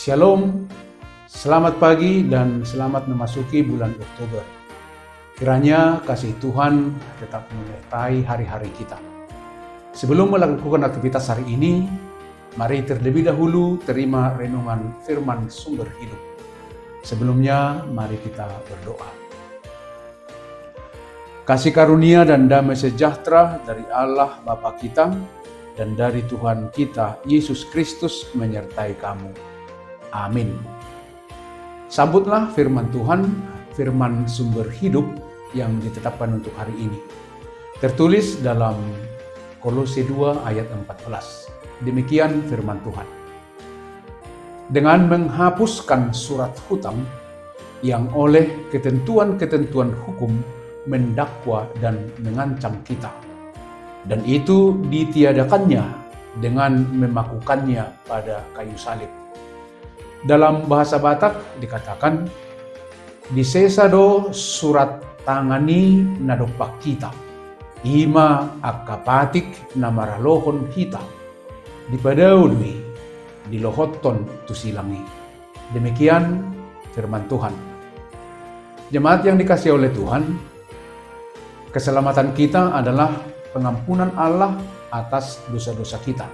Shalom, selamat pagi dan selamat memasuki bulan Oktober. Kiranya kasih Tuhan tetap menyertai hari-hari kita. Sebelum melakukan aktivitas hari ini, mari terlebih dahulu terima renungan firman sumber hidup. Sebelumnya, mari kita berdoa. Kasih karunia dan damai sejahtera dari Allah Bapa kita dan dari Tuhan kita Yesus Kristus menyertai kamu. Amin. Sambutlah firman Tuhan, firman sumber hidup yang ditetapkan untuk hari ini. Tertulis dalam Kolose 2 ayat 14. Demikian firman Tuhan. Dengan menghapuskan surat hutang yang oleh ketentuan-ketentuan hukum mendakwa dan mengancam kita. Dan itu ditiadakannya dengan memakukannya pada kayu salib. Dalam bahasa Batak dikatakan, disesado surat tangani nadopak kita, ima akapatik namaralohon kita, dipadaudui dilohoton tusilangi. Demikian firman Tuhan. Jemaat yang dikasihi oleh Tuhan, keselamatan kita adalah pengampunan Allah atas dosa-dosa kita.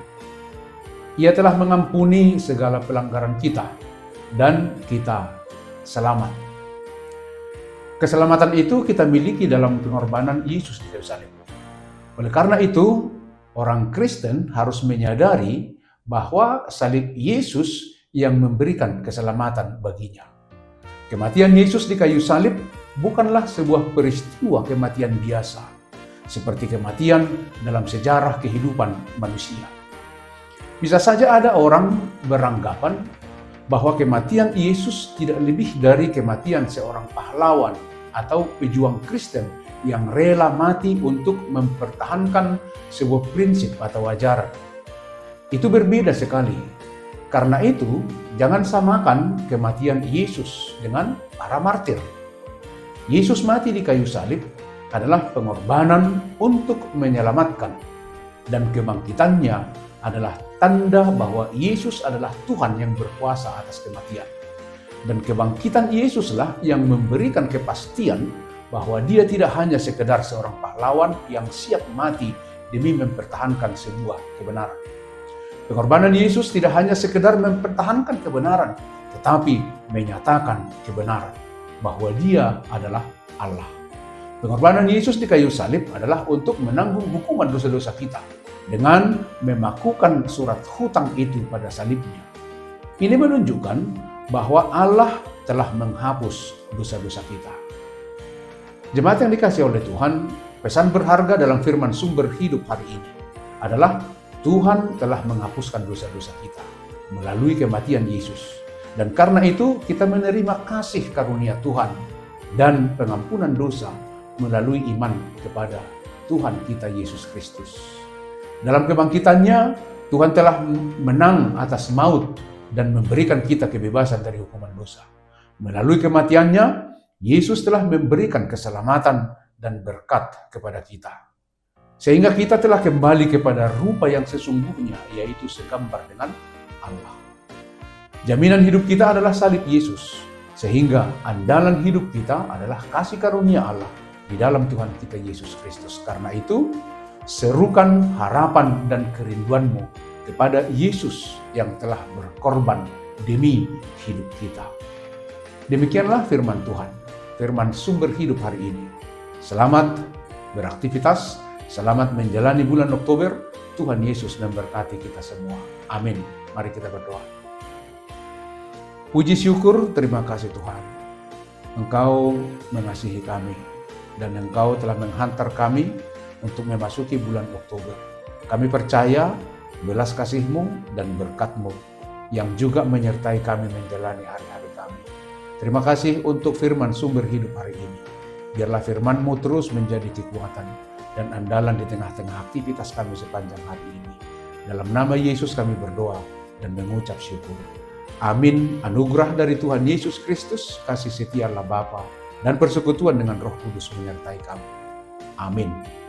Ia telah mengampuni segala pelanggaran kita dan kita selamat. Keselamatan itu kita miliki dalam pengorbanan Yesus di kayu salib. Oleh karena itu, orang Kristen harus menyadari bahwa salib Yesus yang memberikan keselamatan baginya. Kematian Yesus di kayu salib bukanlah sebuah peristiwa kematian biasa, seperti kematian dalam sejarah kehidupan manusia. Bisa saja ada orang beranggapan bahwa kematian Yesus tidak lebih dari kematian seorang pahlawan atau pejuang Kristen yang rela mati untuk mempertahankan sebuah prinsip atau ajaran. Itu berbeda sekali. Karena itu, jangan samakan kematian Yesus dengan para martir. Yesus mati di kayu salib adalah pengorbanan untuk menyelamatkan, dan kebangkitannya adalah tanda bahwa Yesus adalah Tuhan yang berkuasa atas kematian. Dan kebangkitan Yesuslah yang memberikan kepastian bahwa dia tidak hanya sekedar seorang pahlawan yang siap mati demi mempertahankan sebuah kebenaran. Pengorbanan Yesus tidak hanya sekedar mempertahankan kebenaran, tetapi menyatakan kebenaran bahwa dia adalah Allah. Pengorbanan Yesus di kayu salib adalah untuk menanggung hukuman dosa-dosa kita dengan memakukan surat hutang itu pada salibnya. Ini menunjukkan bahwa Allah telah menghapus dosa-dosa kita. Jemaat yang dikasihi oleh Tuhan, pesan berharga dalam firman sumber hidup hari ini adalah Tuhan telah menghapuskan dosa-dosa kita melalui kematian Yesus. Dan karena itu kita menerima kasih karunia Tuhan dan pengampunan dosa melalui iman kepada Tuhan kita Yesus Kristus. Dalam kebangkitannya, Tuhan telah menang atas maut dan memberikan kita kebebasan dari hukuman dosa. Melalui kematiannya, Yesus telah memberikan keselamatan dan berkat kepada kita. Sehingga kita telah kembali kepada rupa yang sesungguhnya, yaitu segambar dengan Allah. Jaminan hidup kita adalah salib Yesus, sehingga andalan hidup kita adalah kasih karunia Allah di dalam Tuhan kita Yesus Kristus. Karena itu, serukan harapan dan kerinduanmu kepada Yesus yang telah berkorban demi hidup kita. Demikianlah firman Tuhan, firman sumber hidup hari ini. Selamat beraktivitas, selamat menjalani bulan Oktober. Tuhan Yesus memberkati kita semua. Amin. Mari kita berdoa. Puji syukur, terima kasih Tuhan. Engkau mengasihi kami dan Engkau telah menghantar kami untuk memasuki bulan Oktober. Kami percaya belas kasih-Mu dan berkat-Mu yang juga menyertai kami menjalani hari-hari kami. Terima kasih untuk firman sumber hidup hari ini. Biarlah firman-Mu terus menjadi kekuatan dan andalan di tengah-tengah aktivitas kami sepanjang hari ini. Dalam nama Yesus kami berdoa dan mengucap syukur. Amin. Anugerah dari Tuhan Yesus Kristus, kasih setia Allah Bapa, dan persekutuan dengan Roh Kudus menyertai kami. Amin.